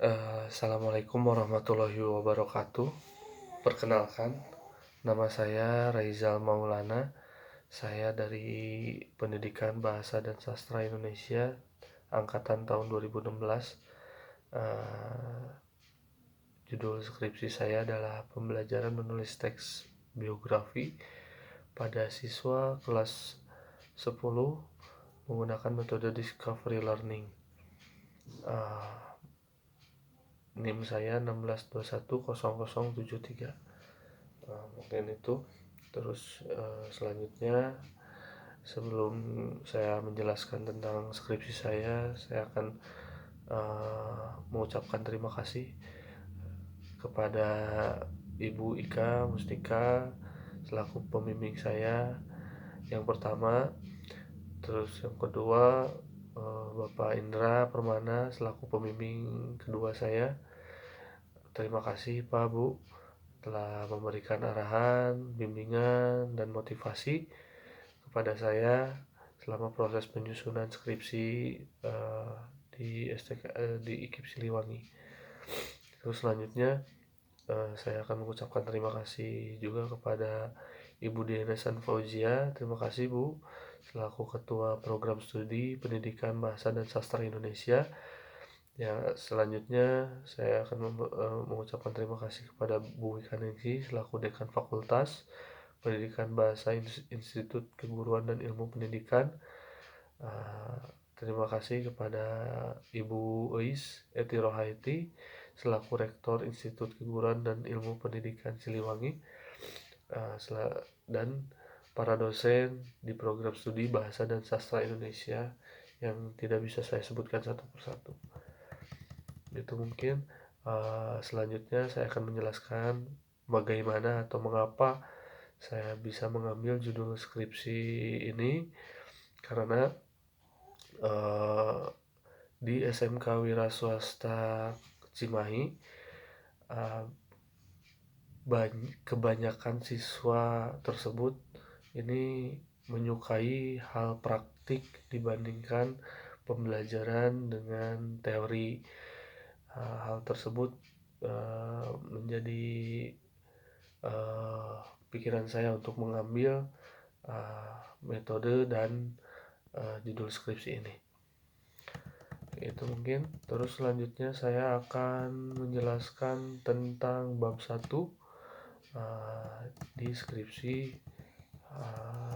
Assalamualaikum warahmatullahi wabarakatuh. Perkenalkan, nama saya Raizal Maulana. Saya dari Pendidikan Bahasa dan Sastra Indonesia, angkatan tahun 2016. Eh, Judul skripsi saya adalah pembelajaran menulis teks biografi pada siswa kelas 10 menggunakan metode discovery learning. Eh, NIM saya 16210073. Mungkin itu. Terus selanjutnya, sebelum saya menjelaskan tentang skripsi saya akan mengucapkan terima kasih kepada Ibu Ika Mustika selaku pembimbing saya yang pertama. Terus yang kedua, Bapak Indra Permana selaku pembimbing kedua saya. Terima kasih Pak Bu telah memberikan arahan, bimbingan, dan motivasi kepada saya selama proses penyusunan skripsi di IKIP Siliwangi. Terus selanjutnya, saya akan mengucapkan terima kasih juga kepada Ibu Diana Fauzia. Terima kasih Bu selaku Ketua Program Studi Pendidikan Bahasa dan Sastra Indonesia. Ya, selanjutnya saya akan mengucapkan terima kasih kepada Bu Wikanengsi selaku Dekan Fakultas Pendidikan Bahasa Institut Keguruan dan Ilmu Pendidikan. Terima kasih kepada Ibu Eis Eti Rohaiti selaku Rektor Institut Keguruan dan Ilmu Pendidikan Siliwangi, dan para dosen di program studi Bahasa dan Sastra Indonesia yang tidak bisa saya sebutkan satu persatu. Itu mungkin. Selanjutnya saya akan menjelaskan bagaimana atau mengapa saya bisa mengambil judul skripsi ini, karena di SMK Wira Swasta Cimahi kebanyakan siswa tersebut ini menyukai hal praktik dibandingkan pembelajaran dengan teori. Hal tersebut menjadi pikiran saya untuk mengambil metode dan judul skripsi ini. Itu mungkin. Terus selanjutnya saya akan menjelaskan tentang bab 1 di skripsi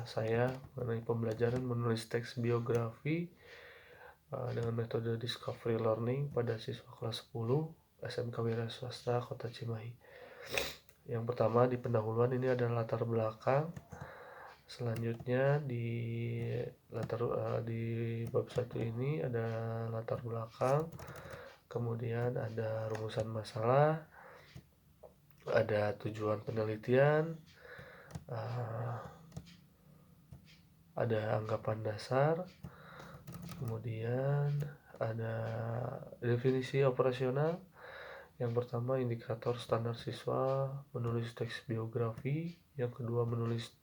saya mengenai pembelajaran menulis teks biografi dengan metode discovery learning pada siswa kelas 10 SMK Wira Swasta Kota Cimahi. Yang pertama di pendahuluan ini adalah latar belakang. Selanjutnya di bab 1 ini ada latar belakang, kemudian ada rumusan masalah, ada tujuan penelitian, ada anggapan dasar, kemudian ada definisi operasional. Yang pertama, indikator standar siswa menulis teks biografi. Yang kedua, menulis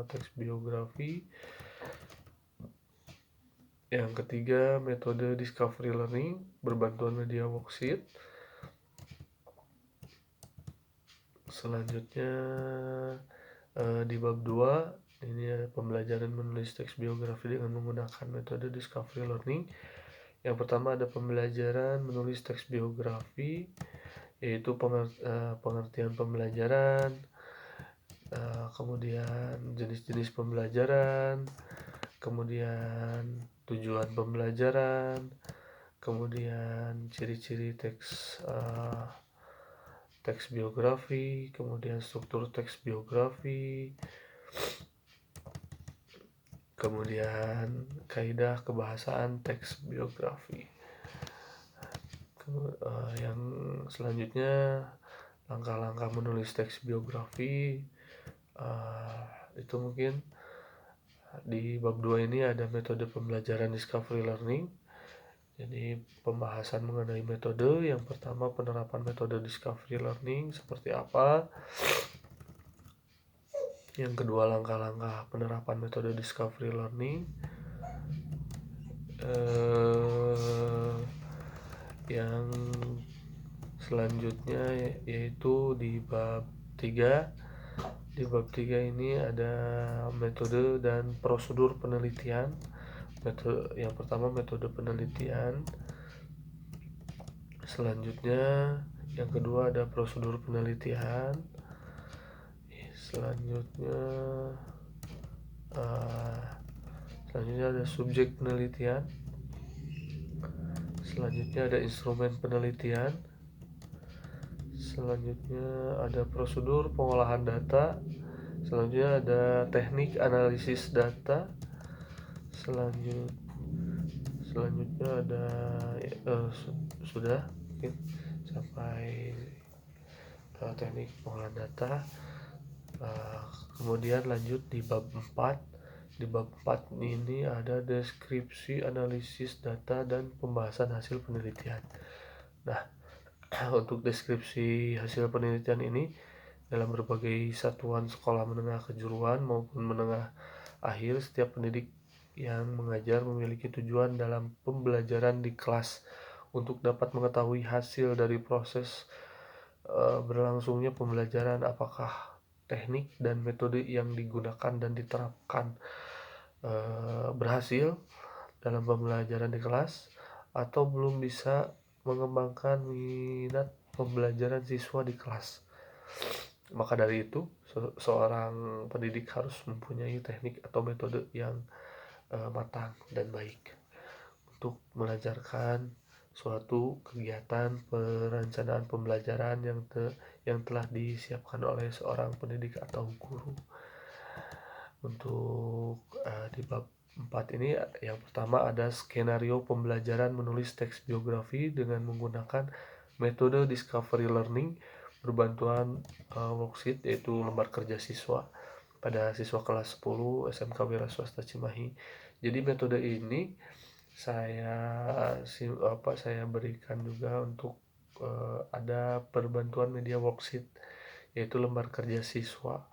teks biografi. Yang ketiga, metode discovery learning berbantuan media worksheet. Selanjutnya di bab 2 ini ada pembelajaran menulis teks biografi dengan menggunakan metode discovery learning. Yang pertama ada pembelajaran menulis teks biografi, yaitu pengertian pembelajaran, kemudian jenis-jenis pembelajaran, kemudian tujuan pembelajaran, kemudian ciri-ciri teks biografi, kemudian struktur teks biografi, kemudian kaidah kebahasaan teks biografi. Yang selanjutnya langkah-langkah menulis teks biografi. Itu mungkin di bab 2 ini ada metode pembelajaran discovery learning. Jadi pembahasan mengenai metode. Yang pertama, penerapan metode discovery learning seperti apa. Yang kedua, langkah-langkah penerapan metode discovery learning. Yang Selanjutnya yaitu di bab 3. Di bab 3 ini ada metode dan prosedur penelitian. Metode yang pertama metode penelitian. Selanjutnya yang kedua ada prosedur penelitian. Selanjutnya ada subjek penelitian. Selanjutnya ada instrumen penelitian. Selanjutnya ada prosedur pengolahan data. Selanjutnya ada teknik analisis data. Selanjutnya ada sudah mungkin sampai teknik pengolahan data. Kemudian lanjut di bab 4. Di bab 4 ini ada deskripsi, analisis data, dan pembahasan hasil penelitian. Nah, untuk deskripsi hasil penelitian ini dalam berbagai satuan sekolah menengah kejuruan maupun menengah akhir, setiap pendidik yang mengajar memiliki tujuan dalam pembelajaran di kelas untuk dapat mengetahui hasil dari proses berlangsungnya pembelajaran, apakah teknik dan metode yang digunakan dan diterapkan berhasil dalam pembelajaran di kelas atau belum bisa mengembangkan minat pembelajaran siswa di kelas. Maka dari itu, seorang pendidik harus mempunyai teknik atau metode yang matang dan baik untuk mengajarkan suatu kegiatan perencanaan pembelajaran yang telah disiapkan oleh seorang pendidik atau guru. Untuk di bab 4 ini yang pertama ada skenario pembelajaran menulis teks biografi dengan menggunakan metode discovery learning berbantuan worksheet, yaitu lembar kerja siswa pada siswa kelas 10 SMK Wira Swasta Cimahi. Jadi metode ini saya berikan juga untuk ada perbantuan media worksheet, yaitu lembar kerja siswa,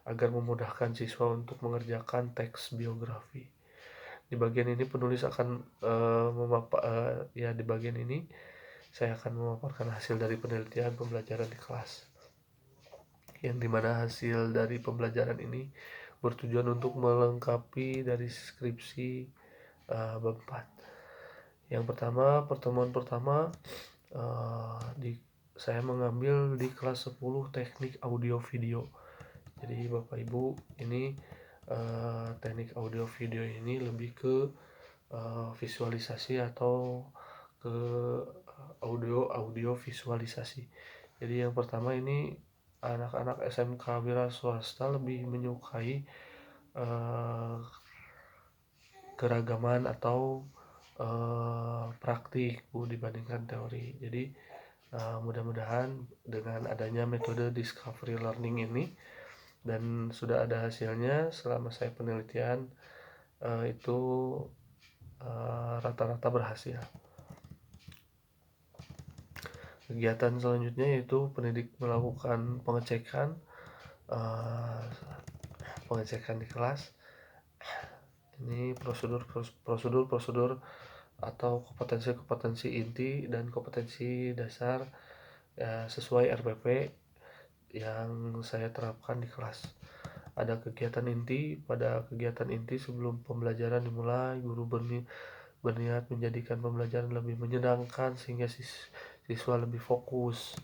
agar memudahkan siswa untuk mengerjakan teks biografi. Di bagian ini penulis akan di bagian ini saya akan memaparkan hasil dari penelitian pembelajaran di kelas, yang dimana hasil dari pembelajaran ini bertujuan untuk melengkapi dari skripsi bab 4. Yang pertama, pertemuan pertama saya mengambil di kelas 10 teknik audio video. Jadi Bapak Ibu, ini teknik audio video ini lebih ke visualisasi atau ke audio visualisasi. Jadi yang pertama ini anak-anak SMK Wira Swasta lebih menyukai keragaman atau praktik dibandingkan teori. Jadi mudah-mudahan dengan adanya metode discovery learning ini dan sudah ada hasilnya selama saya penelitian, itu rata-rata berhasil. Kegiatan selanjutnya yaitu pendidik melakukan pengecekan di kelas. Ini prosedur atau kompetensi inti dan kompetensi dasar sesuai RPP yang saya terapkan di kelas. Ada kegiatan inti. Pada kegiatan inti sebelum pembelajaran dimulai, guru berniat menjadikan pembelajaran lebih menyenangkan sehingga siswa lebih fokus.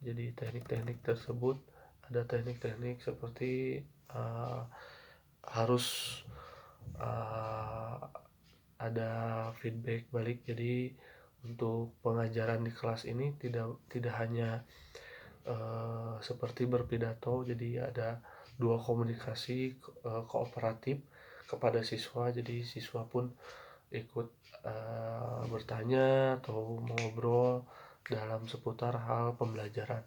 Jadi teknik-teknik tersebut ada teknik-teknik seperti harus ada feedback balik. Jadi untuk pengajaran di kelas ini tidak hanya seperti berpidato, jadi ada dua komunikasi kooperatif kepada siswa. Jadi siswa pun ikut bertanya atau mengobrol dalam seputar hal pembelajaran.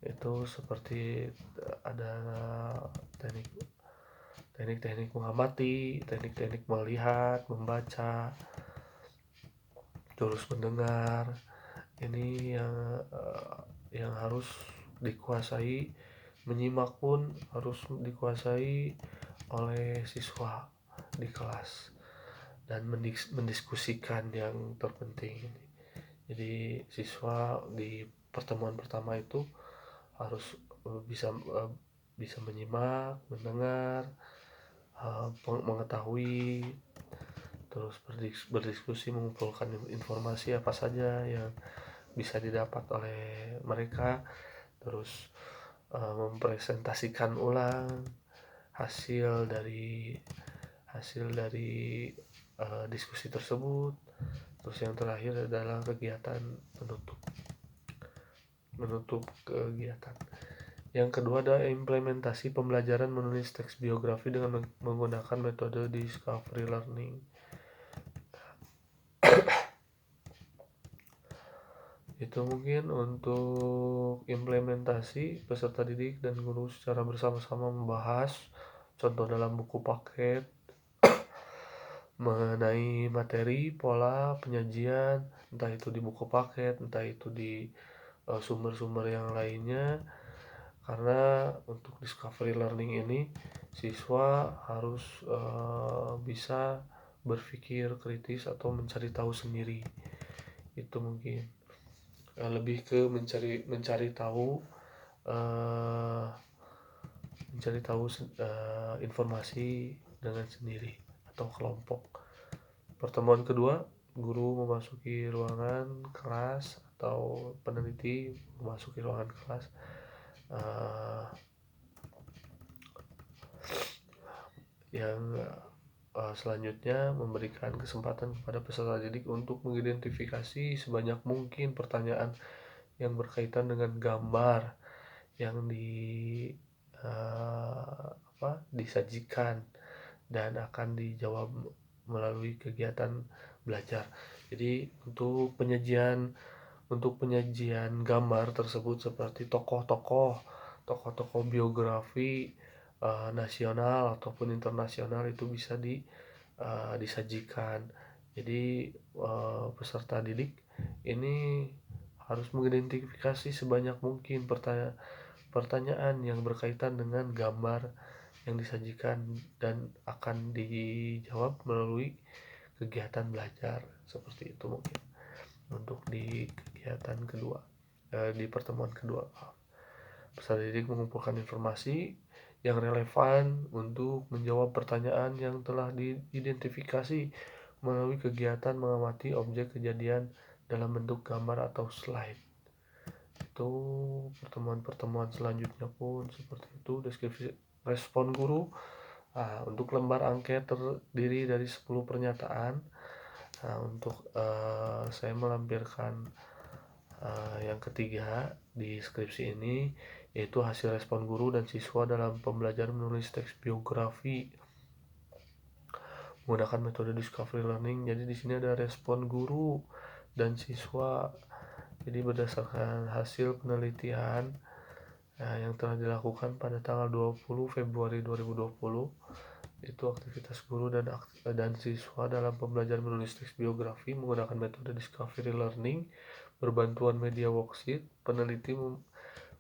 Itu seperti ada teknik-teknik mengamati, teknik-teknik melihat, membaca, terus mendengar. Ini yang harus dikuasai. Menyimak pun harus dikuasai oleh siswa di kelas, dan mendiskusikan yang terpenting. Jadi siswa di pertemuan pertama itu harus bisa menyimak, mendengar, mengetahui, terus berdiskusi, mengumpulkan informasi apa saja yang bisa didapat oleh mereka, terus mempresentasikan ulang hasil dari diskusi tersebut. Terus yang terakhir adalah kegiatan menutup kegiatan. Yang kedua adalah implementasi pembelajaran menulis teks biografi dengan menggunakan metode discovery learning. Itu mungkin untuk implementasi, peserta didik dan guru secara bersama-sama membahas contoh dalam buku paket mengenai materi, pola, penyajian, entah itu di buku paket, entah itu di sumber-sumber yang lainnya. Karena untuk discovery learning ini siswa harus bisa berpikir kritis atau mencari tahu sendiri. Itu mungkin lebih ke mencari tahu informasi dengan sendiri atau kelompok. Pertemuan kedua, guru memasuki ruangan kelas atau peneliti memasuki ruangan kelas, yang selanjutnya memberikan kesempatan kepada peserta didik untuk mengidentifikasi sebanyak mungkin pertanyaan yang berkaitan dengan gambar yang disajikan dan akan dijawab melalui kegiatan belajar. Jadi untuk penyajian gambar tersebut seperti tokoh-tokoh biografi nasional ataupun internasional itu bisa disajikan. Jadi peserta didik ini harus mengidentifikasi sebanyak mungkin pertanyaan yang berkaitan dengan gambar yang disajikan dan akan dijawab melalui kegiatan belajar. Seperti itu mungkin untuk di kegiatan kedua, di pertemuan kedua. Peserta didik mengumpulkan informasi yang relevan untuk menjawab pertanyaan yang telah diidentifikasi melalui kegiatan mengamati objek kejadian dalam bentuk gambar atau slide. Itu pertemuan-pertemuan selanjutnya pun seperti itu. Deskripsi respon guru. Untuk lembar angket terdiri dari 10 pernyataan. Untuk saya melampirkan yang ketiga di skripsi ini, yaitu hasil respon guru dan siswa dalam pembelajaran menulis teks biografi menggunakan metode discovery learning. Jadi di sini ada respon guru dan siswa. Jadi berdasarkan hasil penelitian yang telah dilakukan pada tanggal 20 Februari 2020, itu aktivitas guru dan siswa dalam pembelajaran menulis teks biografi menggunakan metode discovery learning berbantuan media worksheet. Peneliti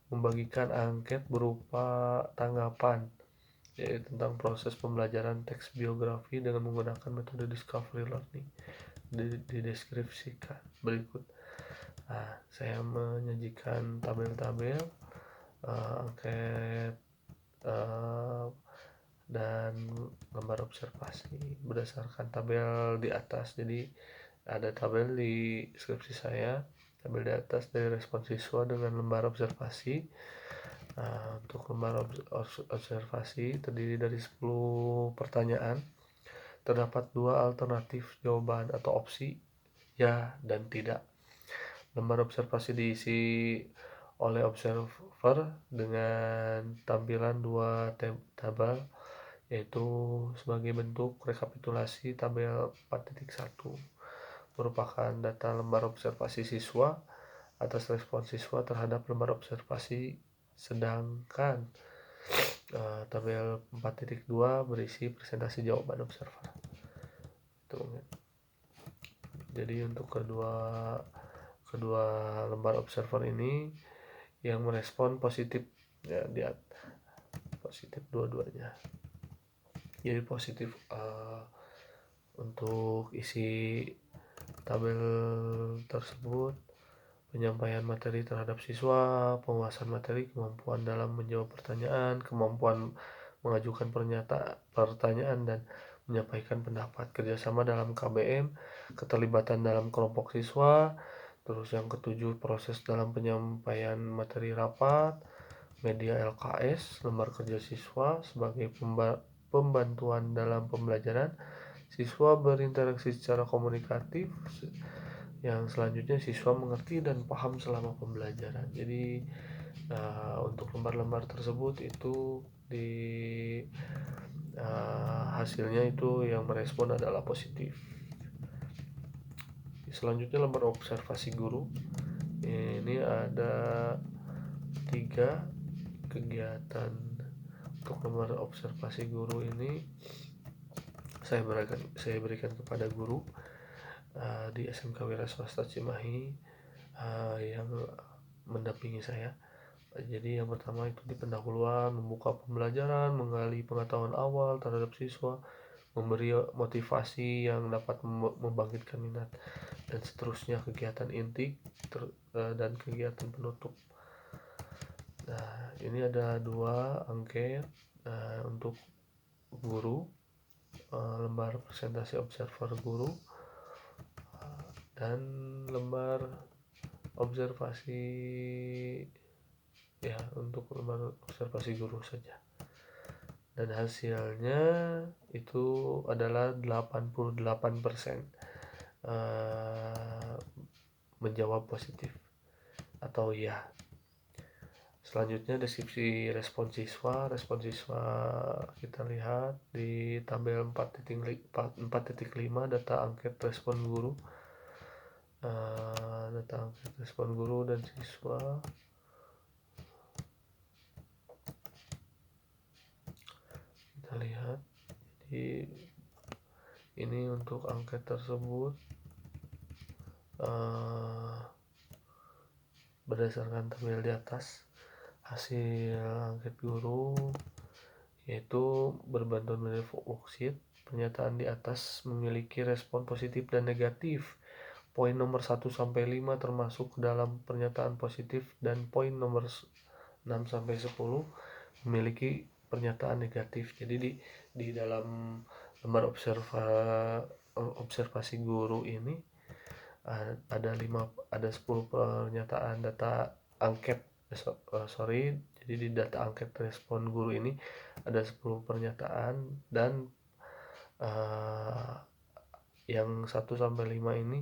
membagikan angket berupa tanggapan yaitu tentang proses pembelajaran teks biografi dengan menggunakan metode discovery learning. Dideskripsikan berikut. Saya menyajikan tabel-tabel angket dan lembar observasi berdasarkan tabel di atas. Jadi ada tabel di skripsi saya, tabel di atas dari respon siswa dengan lembar observasi. Untuk lembar observasi terdiri dari 10 pertanyaan. Terdapat 2 alternatif jawaban atau opsi, ya dan tidak. Lembar observasi diisi oleh observer dengan tampilan 2 tabel, yaitu sebagai bentuk rekapitulasi. Tabel 4.1 merupakan data lembar observasi siswa atas respon siswa terhadap lembar observasi, sedangkan tabel 4.2 berisi presentasi jawaban observer. Itu. Jadi untuk kedua lembar observer ini yang merespon positif, ya, lihat positif dua-duanya. Jadi positif untuk isi tabel tersebut penyampaian materi terhadap siswa, penguasaan materi, kemampuan dalam menjawab pertanyaan, kemampuan mengajukan pertanyaan dan menyampaikan pendapat, kerjasama dalam KBM, keterlibatan dalam kelompok siswa. Terus yang ketujuh, proses dalam penyampaian materi rapat, media LKS, lembar kerja siswa sebagai pembantuan dalam pembelajaran. Siswa berinteraksi secara komunikatif. Yang selanjutnya, siswa mengerti dan paham selama pembelajaran. Jadi untuk lembar-lembar tersebut itu hasilnya itu yang merespon adalah positif. Selanjutnya lembar observasi guru. Ini ada 3 kegiatan. Untuk lembar observasi guru ini saya berikan kepada guru di SMK Wira Swasta Cimahi yang mendampingi saya. Jadi yang pertama itu di pendahuluan, membuka pembelajaran, menggali pengetahuan awal terhadap siswa, memberi motivasi yang dapat membangkitkan minat, dan seterusnya kegiatan inti dan kegiatan penutup. Nah, ini ada 2 angket untuk guru, lembar presentasi observer guru dan lembar observasi ya, untuk lembar observasi guru saja. Dan hasilnya itu adalah 88% menjawab positif atau ya. Selanjutnya deskripsi respon siswa. Respon siswa kita lihat di tabel 4.5 data angket respon guru. Data angket respon guru dan siswa. Kita lihat. Jadi ini untuk angket tersebut berdasarkan tabel di atas. Hasil angket guru yaitu berbantuan dari worksheet. Pernyataan di atas memiliki respon positif dan negatif. Poin nomor 1 sampai 5 termasuk dalam pernyataan positif, dan poin nomor 6 sampai 10 memiliki pernyataan negatif. Jadi di dalam lembar observasi guru ini ada 10 pernyataan data angket. Jadi di data angket respon guru ini ada 10 pernyataan, dan yang 1 sampai 5 ini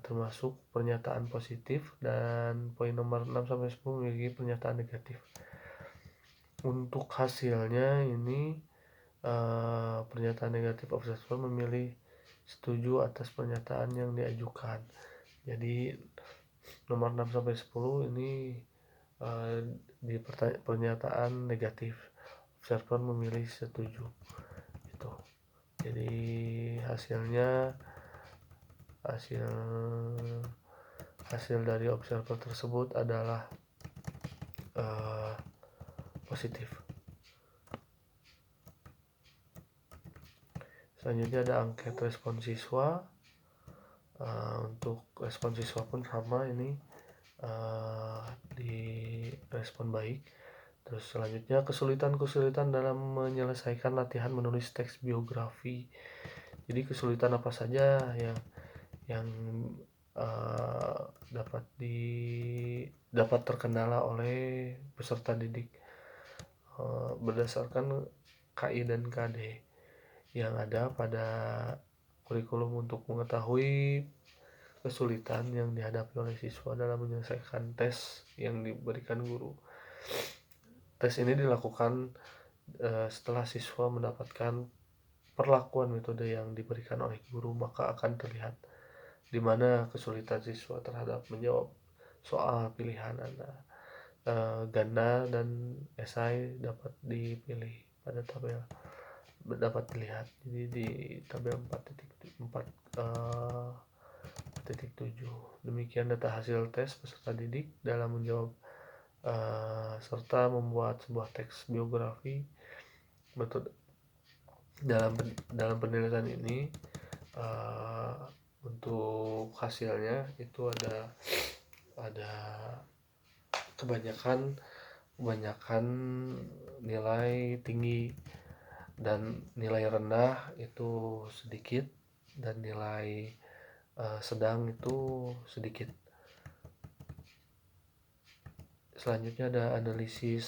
termasuk pernyataan positif, dan poin nomor 6 sampai 10 memiliki pernyataan negatif. Untuk hasilnya ini pernyataan negatif observer memilih setuju atas pernyataan yang diajukan. Jadi nomor 6 sampai 10 ini di pernyataan negatif, observer memilih setuju. Itu. Jadi hasil dari observer tersebut adalah positif. Selanjutnya ada angket respon siswa. Untuk respon siswa pun sama, ini di respon baik. Terus selanjutnya kesulitan dalam menyelesaikan latihan menulis teks biografi. Jadi kesulitan apa saja yang dapat terkendala oleh peserta didik berdasarkan KI dan KD yang ada pada kurikulum, untuk mengetahui kesulitan yang dihadapi oleh siswa dalam menyelesaikan tes yang diberikan guru. Tes ini dilakukan setelah siswa mendapatkan perlakuan metode yang diberikan oleh guru, maka akan terlihat di mana kesulitan siswa terhadap menjawab soal pilihan ganda dan esai dapat dipilih pada tabel, dapat dilihat. Jadi di tabel 4.7. Demikian data hasil tes peserta didik dalam menjawab serta membuat sebuah teks biografi. Metode dalam penilaian ini Untuk hasilnya itu ada kebanyakan nilai tinggi dan nilai rendah itu sedikit, dan nilai sedang itu sedikit. Selanjutnya ada analisis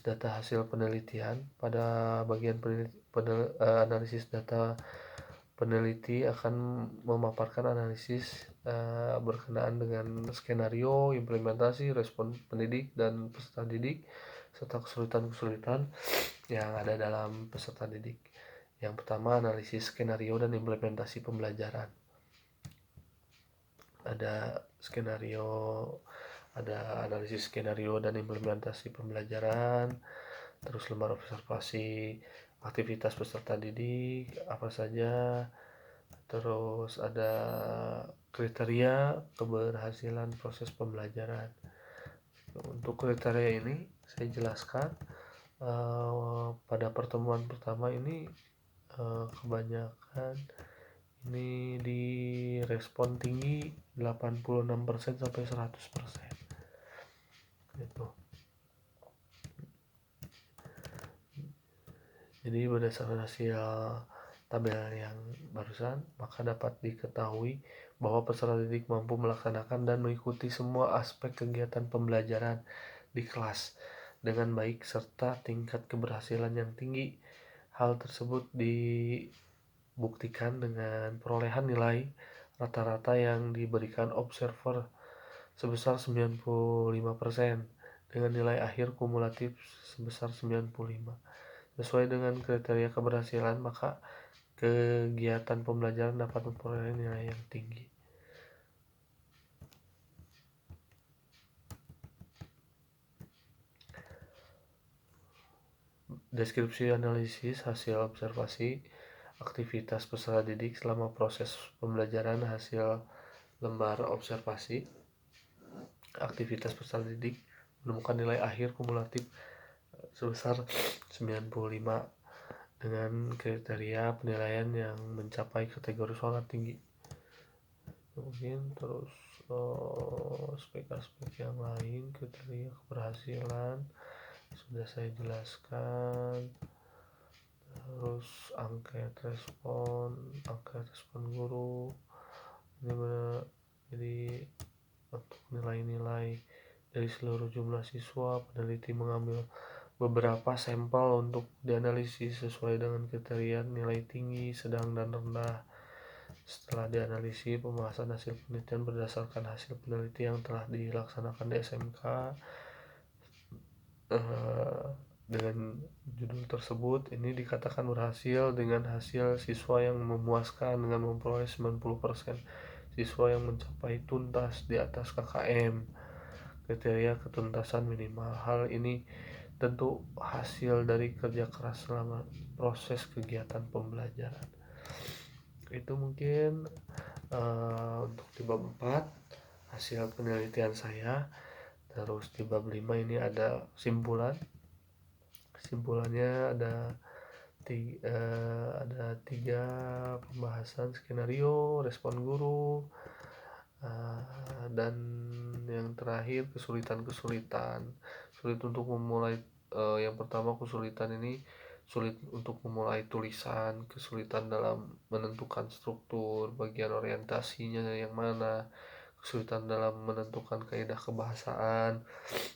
data hasil penelitian. Pada bagian analisis data, peneliti akan memaparkan analisis berkenaan dengan skenario, implementasi, respon pendidik dan peserta didik, serta kesulitan-kesulitan yang ada dalam peserta didik. Yang pertama, analisis skenario dan implementasi pembelajaran. Ada analisis skenario dan implementasi pembelajaran, terus lembar observasi aktivitas peserta didik apa saja, terus ada kriteria keberhasilan proses pembelajaran. Untuk kriteria ini saya jelaskan pada pertemuan pertama ini kebanyakan ini di respon tinggi 86% sampai 100% gitu. Jadi berdasarkan hasil tabel yang barusan, maka dapat diketahui bahwa peserta didik mampu melaksanakan dan mengikuti semua aspek kegiatan pembelajaran di kelas dengan baik serta tingkat keberhasilan yang tinggi. Hal tersebut dibuktikan dengan perolehan nilai rata-rata yang diberikan observer sebesar 95% dengan nilai akhir kumulatif sebesar 95. Sesuai dengan kriteria keberhasilan, maka kegiatan pembelajaran dapat memperoleh nilai yang tinggi. Deskripsi analisis hasil observasi aktivitas peserta didik selama proses pembelajaran. Hasil lembar observasi aktivitas peserta didik menemukan nilai akhir kumulatif sebesar 95 dengan kriteria penilaian yang mencapai kategori sangat tinggi. Mungkin terus aspek-aspek yang lain, kriteria keberhasilan sudah saya jelaskan. Terus angket respon guru ini jadi untuk nilai-nilai dari seluruh jumlah siswa, peneliti mengambil beberapa sampel untuk dianalisis sesuai dengan kriteria nilai tinggi, sedang, dan rendah. Setelah dianalisis, pembahasan hasil penelitian berdasarkan hasil penelitian yang telah dilaksanakan di SMK dengan judul tersebut ini dikatakan berhasil dengan hasil siswa yang memuaskan dengan memperoleh 90%, siswa yang mencapai tuntas di atas KKM, kriteria ketuntasan minimal. Hal ini tentu hasil dari kerja keras selama proses kegiatan pembelajaran. Itu mungkin untuk di bab 4 hasil penelitian saya. Terus di bab 5 ini ada simpulannya ada tiga pembahasan: skenario, respon guru, dan yang terakhir kesulitan sulit untuk memulai. Yang pertama, kesulitan ini sulit untuk memulai tulisan, kesulitan dalam menentukan struktur, bagian orientasinya yang mana, kesulitan dalam menentukan kaidah kebahasaan,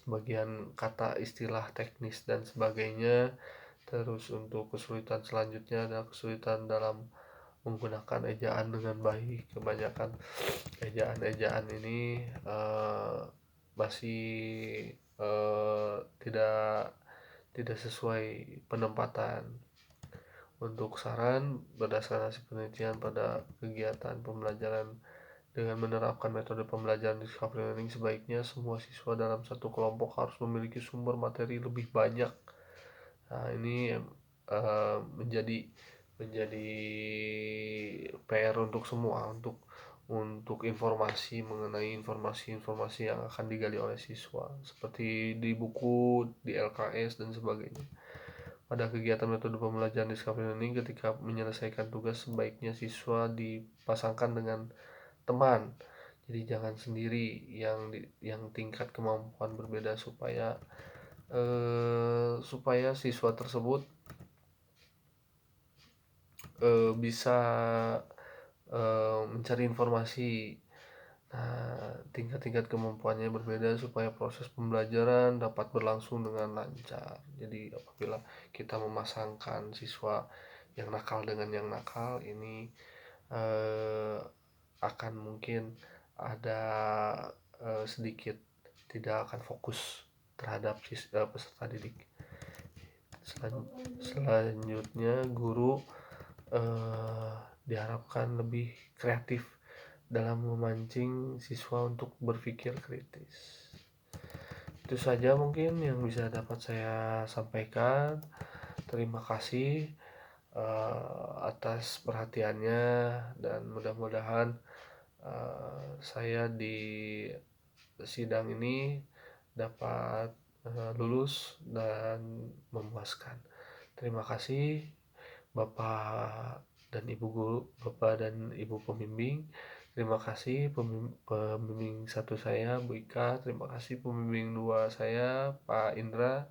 bagian kata istilah teknis dan sebagainya. Terus untuk kesulitan selanjutnya adalah kesulitan dalam menggunakan ejaan dengan baik. Kebanyakan ejaan ini masih tidak sesuai penempatan. Untuk saran, berdasarkan hasil penelitian pada kegiatan pembelajaran dengan menerapkan metode pembelajaran discovery learning, sebaiknya semua siswa dalam satu kelompok harus memiliki sumber materi lebih banyak. Nah, ini menjadi PR untuk semua, untuk informasi mengenai informasi yang akan digali oleh siswa seperti di buku, di LKS dan sebagainya. Pada kegiatan metode pembelajaran discovery learning, ketika menyelesaikan tugas, sebaiknya siswa dipasangkan dengan teman. Jadi jangan sendiri yang tingkat kemampuan berbeda, supaya siswa tersebut bisa mencari informasi. Nah, tingkat-tingkat kemampuannya berbeda supaya proses pembelajaran dapat berlangsung dengan lancar. Jadi apabila kita memasangkan siswa yang nakal dengan yang nakal, ini eh, akan mungkin ada sedikit tidak akan fokus terhadap peserta didik. Selanjutnya, guru eh, diharapkan lebih kreatif dalam memancing siswa untuk berpikir kritis. Itu saja mungkin yang bisa dapat saya sampaikan. Terima kasih atas perhatiannya, dan mudah-mudahan saya di sidang ini dapat lulus dan memuaskan. Terima kasih Bapak dan Ibu guru, Bapak dan Ibu pembimbing. Terima kasih pembimbing satu saya, Bu Ika. Terima kasih pembimbing dua saya, Pak Indra,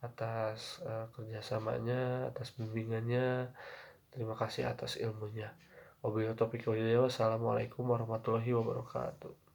atas kerjasamanya, atas bimbingannya. Terima kasih atas ilmunya. Wabillahi taufiq wal hidayah. Wassalamualaikum warahmatullahi wabarakatuh.